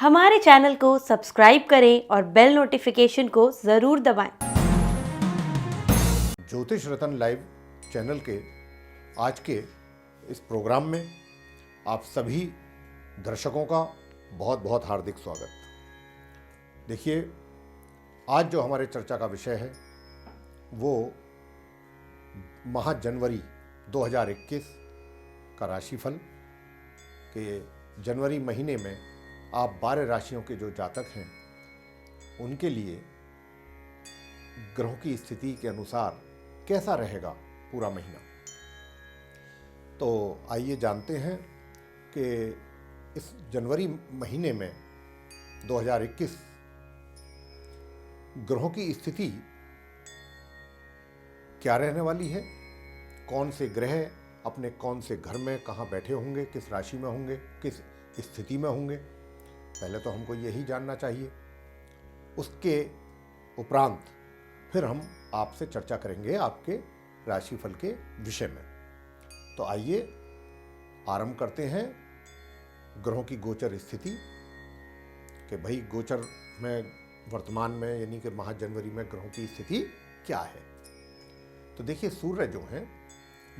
हमारे चैनल को सब्सक्राइब करें और बेल नोटिफिकेशन को ज़रूर दबाएं। ज्योतिष रतन लाइव चैनल के आज के इस प्रोग्राम में आप सभी दर्शकों का बहुत बहुत हार्दिक स्वागत। देखिए, आज जो हमारे चर्चा का विषय है वो माह जनवरी 2021 का राशिफल के जनवरी महीने में आप 12 राशियों के जो जातक हैं उनके लिए ग्रहों की स्थिति के अनुसार कैसा रहेगा पूरा महीना। तो आइए जानते हैं कि इस जनवरी महीने में 2021 ग्रहों की स्थिति क्या रहने वाली है, कौन से ग्रह अपने कौन से घर में कहाँ बैठे होंगे, किस राशि में होंगे, किस स्थिति में होंगे। पहले तो हमको यही जानना चाहिए। उसके उपरांत फिर हम आपसे चर्चा करेंगे आपके राशिफल के विषय में। तो आइए आरंभ करते हैं ग्रहों की गोचर स्थिति कि भाई गोचर में वर्तमान में यानी कि माह जनवरी में ग्रहों की स्थिति क्या है। तो देखिए, सूर्य जो हैं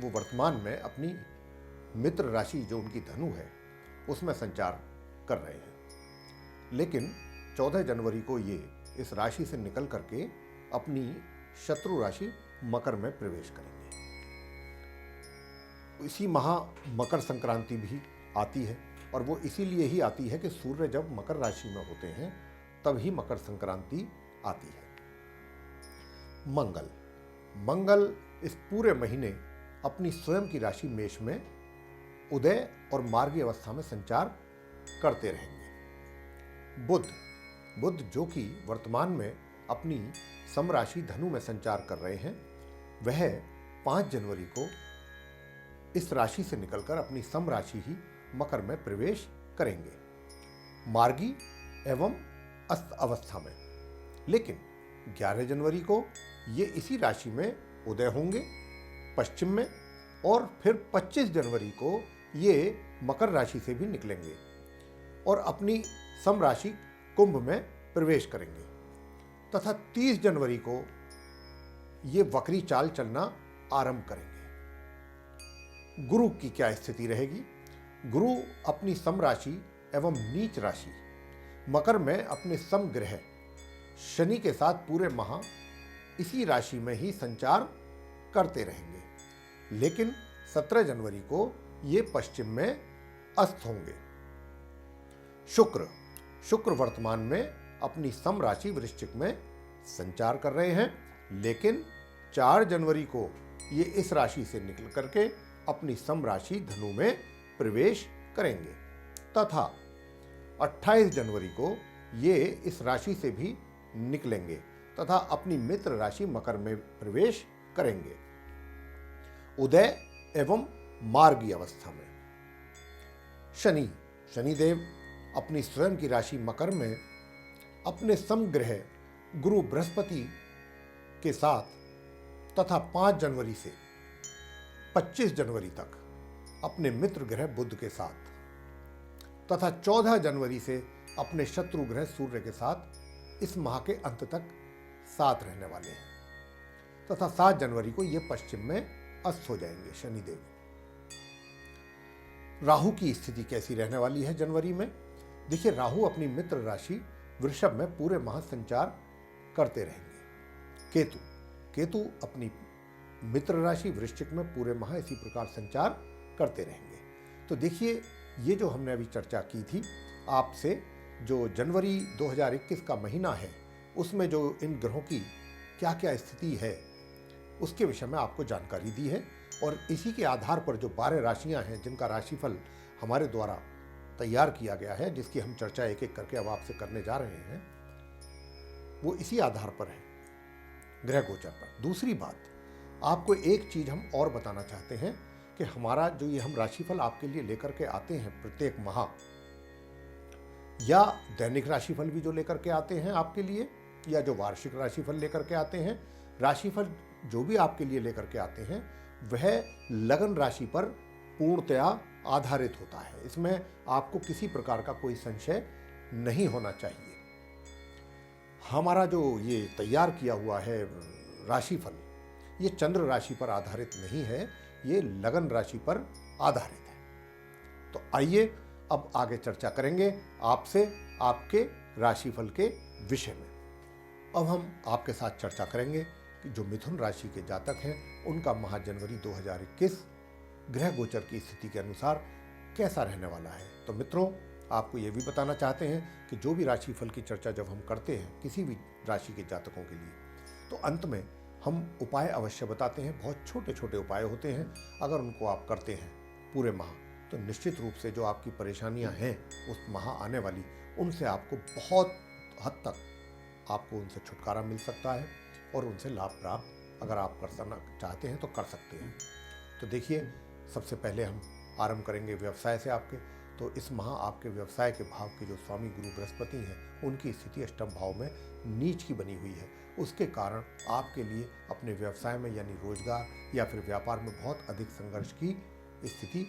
वो वर्तमान में अपनी मित्र राशि जो उनकी धनु है उसमें संचार कर रहे हैं, लेकिन 14 जनवरी को ये इस राशि से निकल करके अपनी शत्रु राशि मकर में प्रवेश करेंगे। इसी माह मकर संक्रांति भी आती है और वो इसीलिए ही आती है कि सूर्य जब मकर राशि में होते हैं तभी मकर संक्रांति आती है। मंगल इस पूरे महीने अपनी स्वयं की राशि मेष में उदय और मार्गी अवस्था में संचार करते रहेंगे। बुध जो कि वर्तमान में अपनी समराशि धनु में संचार कर रहे हैं, वह 5 जनवरी को इस राशि से निकलकर अपनी समराशि ही मकर में प्रवेश करेंगे, मार्गी एवं अस्त अवस्था में। लेकिन 11 जनवरी को ये इसी राशि में उदय होंगे पश्चिम में, और फिर 25 जनवरी को ये मकर राशि से भी निकलेंगे और अपनी समराशि कुंभ में प्रवेश करेंगे तथा 30 जनवरी को ये वक्री चाल चलना आरंभ करेंगे। गुरु की क्या स्थिति रहेगी? गुरु अपनी समराशि एवं नीच राशि मकर में अपने समग्रह शनि के साथ पूरे माह इसी राशि में ही संचार करते रहेंगे, लेकिन 17 जनवरी को ये पश्चिम में अस्त होंगे। शुक्र वर्तमान में अपनी समराशि वृश्चिक में संचार कर रहे हैं, लेकिन 4 जनवरी को ये इस राशि से निकल करके अपनी समराशि धनु में प्रवेश करेंगे तथा 28 जनवरी को ये इस राशि से भी निकलेंगे तथा अपनी मित्र राशि मकर में प्रवेश करेंगे उदय एवं मार्गी अवस्था में। शनिदेव अपनी स्वयं की राशि मकर में अपने समग्रह गुरु बृहस्पति के साथ तथा 5 जनवरी से 25 जनवरी तक अपने मित्र ग्रह बुध के साथ तथा 14 जनवरी से अपने शत्रु ग्रह सूर्य के साथ इस माह के अंत तक साथ रहने वाले हैं तथा 7 जनवरी को ये पश्चिम में अस्त हो जाएंगे शनिदेव। राहु की स्थिति कैसी रहने वाली है जनवरी में? देखिए, राहु अपनी मित्र राशि वृषभ में पूरे माह संचार करते रहेंगे। केतु अपनी मित्र राशि वृश्चिक में पूरे माह इसी प्रकार संचार करते रहेंगे। तो देखिए, ये जो हमने अभी चर्चा की थी आपसे, जो जनवरी 2021 का महीना है उसमें जो इन ग्रहों की क्या क्या स्थिति है उसके विषय में आपको जानकारी दी है, और इसी के आधार पर जो 12 राशियां हैं जिनका राशिफल हमारे द्वारा तैयार किया गया है, जिसकी हम चर्चा एक एक करके अब आपसे करने जा रहे हैं, वो इसी आधार पर है, ग्रह गोचर पर। दूसरी बात, आपको एक चीज हम और बताना चाहते हैं कि हमारा जो ये हम राशिफल आपके लिए लेकर के आते हैं प्रत्येक माह, या दैनिक राशिफल भी जो लेकर के आते हैं आपके लिए, या जो वार्षिक राशिफल लेकर के आते हैं, राशिफल जो भी आपके लिए लेकर के आते हैं वह लगन राशि पर पूर्णतया आधारित होता है। इसमें आपको किसी प्रकार का कोई संशय नहीं होना चाहिए। हमारा जो ये तैयार किया हुआ है राशिफल, ये चंद्र राशि पर आधारित नहीं है, ये लगन राशि पर आधारित है। तो आइए अब आगे चर्चा करेंगे आपसे आपके राशिफल के विषय में। अब हम आपके साथ चर्चा करेंगे कि जो मिथुन राशि के जातक हैं उनका माह जनवरी 2021 ग्रह गोचर की स्थिति के अनुसार कैसा रहने वाला है। तो मित्रों, आपको ये भी बताना चाहते हैं कि जो भी राशिफल की चर्चा जब हम करते हैं किसी भी राशि के जातकों के लिए, तो अंत में हम उपाय अवश्य बताते हैं। बहुत छोटे छोटे उपाय होते हैं, अगर उनको आप करते हैं पूरे माह, तो निश्चित रूप से जो आपकी परेशानियां हैं उस माह आने वाली, उनसे आपको बहुत हद तक आपको उनसे छुटकारा मिल सकता है और उनसे लाभ प्राप्त अगर आप करना चाहते हैं तो कर सकते हैं। तो देखिए, सबसे पहले हम आरंभ करेंगे व्यवसाय से आपके। तो इस माह आपके व्यवसाय के भाव के जो स्वामी गुरु बृहस्पति हैं, उनकी स्थिति अष्टम भाव में नीच की बनी हुई है। उसके कारण आपके लिए अपने व्यवसाय में यानी रोजगार या फिर व्यापार में बहुत अधिक संघर्ष की स्थिति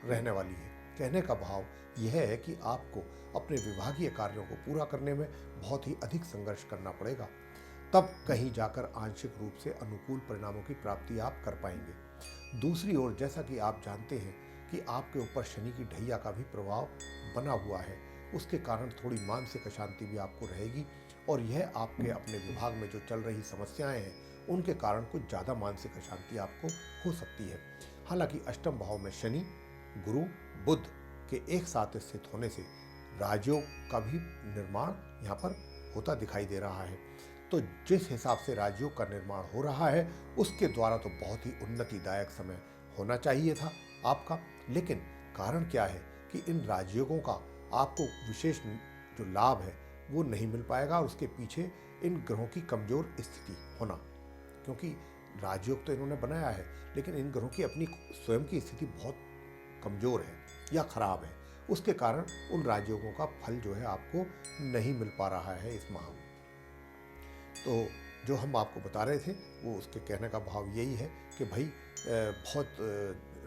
रहने वाली है। कहने का भाव यह है कि आपको अपने विभागीय कार्यों को पूरा करने में बहुत ही अधिक संघर्ष करना पड़ेगा, तब कहीं जाकर आंशिक रूप से अनुकूल परिणामों की प्राप्ति आप कर पाएंगे। दूसरी ओर, जैसा कि आप जानते हैं कि आपके ऊपर शनि की ढैया का भी प्रभाव बना हुआ है, उसके कारण थोड़ी मानसिक अशांति भी आपको रहेगी और यह आपके अपने विभाग में जो चल रही समस्याएं हैं उनके कारण कुछ ज़्यादा मानसिक अशांति आपको हो सकती है। हालांकि अष्टम भाव में शनि, गुरु, बुध के एक साथ स्थित होने से राजयोग का भी निर्माण यहाँ पर होता दिखाई दे रहा है। तो जिस हिसाब से राजयोग का निर्माण हो रहा है उसके द्वारा तो बहुत ही उन्नतिदायक समय होना चाहिए था आपका, लेकिन कारण क्या है कि इन राजयोगों का आपको विशेष जो लाभ है वो नहीं मिल पाएगा और उसके पीछे इन ग्रहों की कमजोर स्थिति होना, क्योंकि राजयोग तो इन्होंने बनाया है लेकिन इन ग्रहों की अपनी स्वयं की स्थिति बहुत कमजोर है या खराब है। उसके कारण उन राजयोगों का फल जो है आपको नहीं मिल पा रहा है इस माह में। तो जो हम आपको बता रहे थे वो उसके कहने का भाव यही है कि भाई बहुत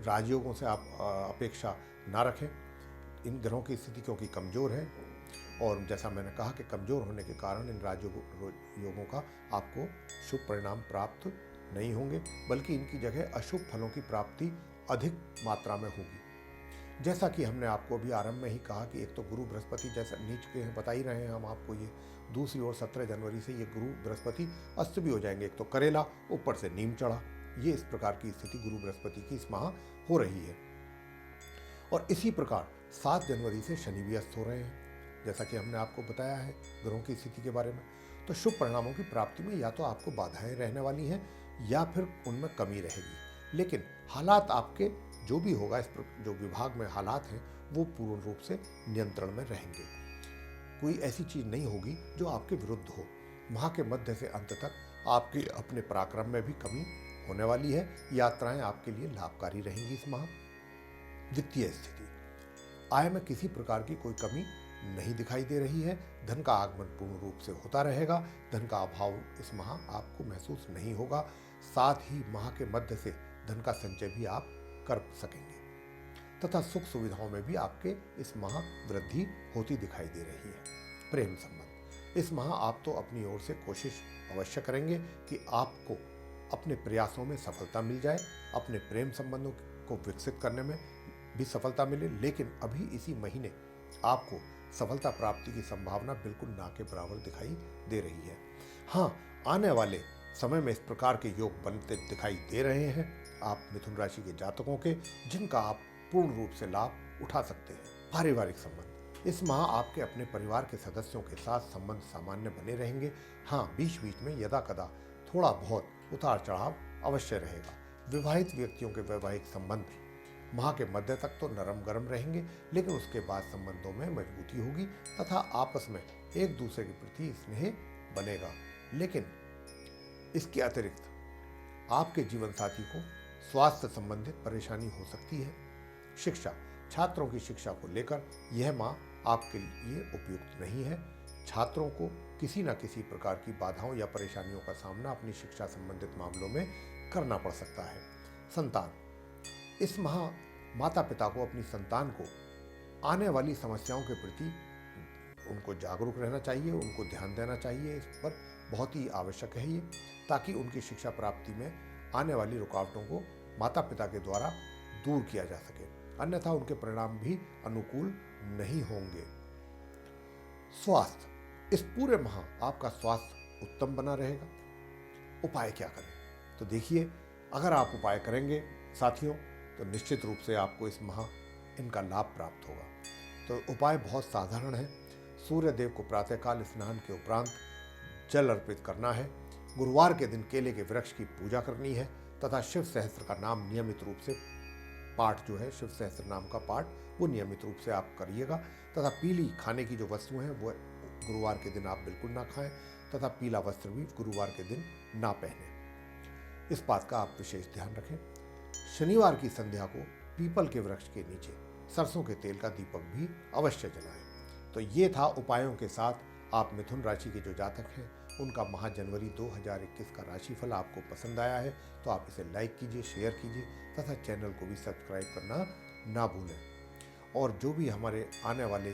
राजयोगों से आप अपेक्षा ना रखें। इन ग्रहों की स्थिति क्योंकि कमज़ोर है और जैसा मैंने कहा कि कमज़ोर होने के कारण इन राजयोगों का आपको शुभ परिणाम प्राप्त नहीं होंगे, बल्कि इनकी जगह अशुभ फलों की प्राप्ति अधिक मात्रा में होगी। जैसा कि हमने आपको अभी आरंभ में ही कहा कि एक तो गुरु बृहस्पति जैसा नीच के हैं, बता ही रहे हैं हम आपको ये। दूसरी ओर 17 जनवरी से ये गुरु बृहस्पति अस्त भी हो जाएंगे। एक तो करेला, ऊपर से नीम चढ़ा, ये इस प्रकार की स्थिति गुरु बृहस्पति की इस माह हो रही है। और इसी प्रकार 7 जनवरी से शनि भी अस्त हो रहे हैं, जैसा कि हमने आपको बताया है ग्रहों की स्थिति के बारे में। तो शुभ परिणामों की प्राप्ति में या तो आपको बाधाएं रहने वाली हैं या फिर उनमें कमी रहेगी, लेकिन हालात आपके जो भी होगा, इस जो विभाग में हालात हैं वो पूर्ण रूप से नियंत्रण में रहेंगे। कोई ऐसी चीज नहीं होगी जो आपके विरुद्ध हो। माह के मध्य से अंत तक आपके अपने पराक्रम में भी कमी होने वाली है। यात्राएं आपके लिए लाभकारी रहेंगी इस माह। वित्तीय स्थिति, आय में किसी प्रकार की कोई कमी नहीं दिखाई दे रही है। धन का आगमन पूर्ण रूप से होता रहेगा। धन का अभाव इस माह आपको महसूस नहीं होगा। साथ ही माह के मध्य से धन का संचय भी आप कर सकेंगे तथा सुख सुविधाओं में भी आपके इस माह वृद्धि होती दिखाई दे रही है। प्रेम संबंध, इस माह आप तो अपनी ओर से कोशिश अवश्य करेंगे कि आपको अपने प्रयासों में सफलता मिल जाए, अपने प्रेम संबंधों को विकसित करने में भी सफलता मिले, लेकिन अभी इसी महीने आपको सफलता प्राप्ति की संभावना बिल्कुल ना के बराबर दिखाई दे रही है। हाँ, आने वाले समय में इस प्रकार के योग बनते दिखाई दे रहे हैं आप मिथुन राशि के जातकों के, जिनका आप पूर्ण रूप से लाभ उठा सकते हैं। पारिवारिक संबंध, इस माह आपके अपने परिवार के सदस्यों के साथ संबंध सामान्य बने रहेंगे। हाँ, बीच बीच में यदा कदा थोड़ा बहुत उतार चढ़ाव अवश्य रहेगा। विवाहित व्यक्तियों के वैवाहिक संबंध माह के मध्य तक तो नरम गरम रहेंगे, लेकिन उसके बाद संबंधों में मजबूती होगी तथा आपस में एक दूसरे के प्रति स्नेह बनेगा। लेकिन इसके अतिरिक्त आपके जीवन साथी को स्वास्थ्य संबंधित परेशानी हो सकती है। शिक्षा, छात्रों की शिक्षा को लेकर यह माह आपके लिए उपयुक्त नहीं है। छात्रों को किसी न किसी प्रकार की बाधाओं या परेशानियों का सामना अपनी शिक्षा संबंधित मामलों में करना पड़ सकता है। संतान, इस माह माता पिता को अपनी संतान को आने वाली समस्याओं के प्रति उनको जागरूक रहना चाहिए, उनको ध्यान देना चाहिए। इस पर बहुत ही आवश्यक है ये, ताकि उनकी शिक्षा प्राप्ति में आने वाली रुकावटों को माता पिता के द्वारा दूर किया जा सके, अन्यथा उनके परिणाम भी अनुकूल नहीं होंगे। स्वास्थ्य, इस पूरे माह आपका स्वास्थ्य उत्तम बना रहेगा। उपाय क्या करें? तो देखिए, अगर आप उपाय करेंगे साथियों, तो निश्चित रूप से आपको इस माह इनका लाभ प्राप्त होगा। तो उपाय बहुत साधारण है। सूर्य देव को प्रातःकाल स्नान के उपरांत जल अर्पित करना है। गुरुवार के दिन केले के वृक्ष की पूजा करनी है तथा शिव सहस्त्र का नाम नियमित रूप से पाठ जो है, शिव सहस्त्र नाम का पाठ, वो नियमित रूप से आप करिएगा। तथा पीली खाने की जो वस्तुएं हैं वो गुरुवार के दिन आप बिल्कुल ना खाएं, तथा पीला वस्त्र भी गुरुवार के दिन ना पहने। इस बात का आप विशेष ध्यान रखें। शनिवार की संध्या को पीपल के वृक्ष के नीचे सरसों के तेल का दीपक भी अवश्य जलाएं। तो ये था उपायों के साथ आप मिथुन राशि के जो जातक हैं उनका माह जनवरी 2021 का राशिफल आपको पसंद आया है तो आप इसे लाइक कीजिए, शेयर कीजिए तथा चैनल को भी सब्सक्राइब करना ना भूलें। और जो भी हमारे आने वाले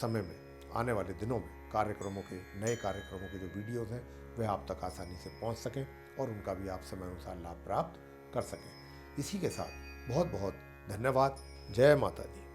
समय में, आने वाले दिनों में कार्यक्रमों के, नए कार्यक्रमों के जो वीडियोज़ हैं वह आप तक आसानी से पहुंच सकें और उनका भी आप समय अनुसार लाभ प्राप्त कर सकें। इसी के साथ बहुत बहुत धन्यवाद। जय माता दी।